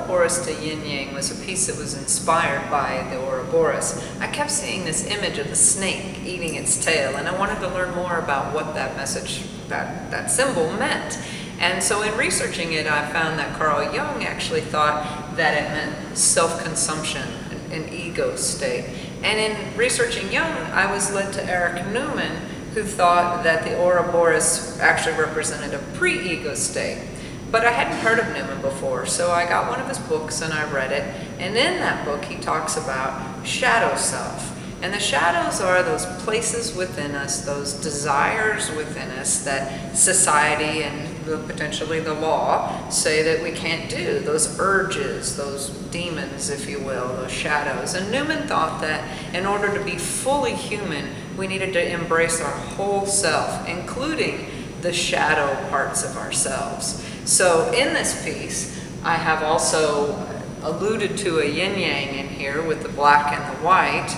Ouroborous to Yin Yang was a piece that was inspired by the Ouroborous. I kept seeing this image of the snake eating its tail, and I wanted to learn more about what that message, that symbol meant. And so in researching it, I found that Carl Jung actually thought that it meant self-consumption, an ego state. And in researching Jung, I was led to Eric Newman, who thought that the Ouroborous actually represented a pre-ego state. But I hadn't heard of Newman before, so I got one of his books and I read it. And in that book, he talks about shadow self. And the shadows are those places within us, those desires within us that society and potentially the law say that we can't do, those urges, those demons, if you will, those shadows. And Newman thought that in order to be fully human, we needed to embrace our whole self, including the shadow parts of ourselves. So in this piece, I have also alluded to a yin yang in here with the black and the white,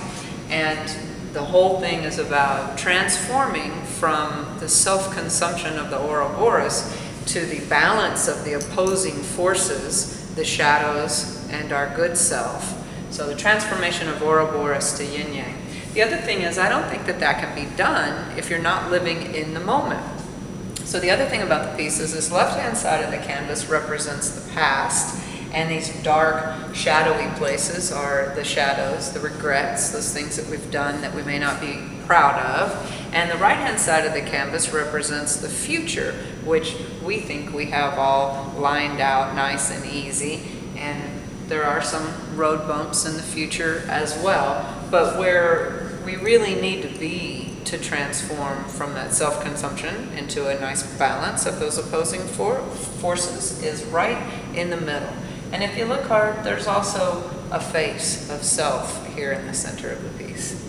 and the whole thing is about transforming from the self-consumption of the Ouroborous to the balance of the opposing forces, the shadows and our good self. So the transformation of Ouroborous to yin yang. The other thing is, I don't think that that can be done if you're not living in the moment. So the other thing about the piece is this left-hand side of the canvas represents the past, and these dark, shadowy places are the shadows, the regrets, those things that we've done that we may not be proud of. And the right-hand side of the canvas represents the future, which we think we have all lined out nice and easy. And there are some road bumps in the future as well. But where we really need to be to transform from that self-consumption into a nice balance of those opposing forces is right in the middle. And if you look hard, there's also a face of self here in the center of the piece.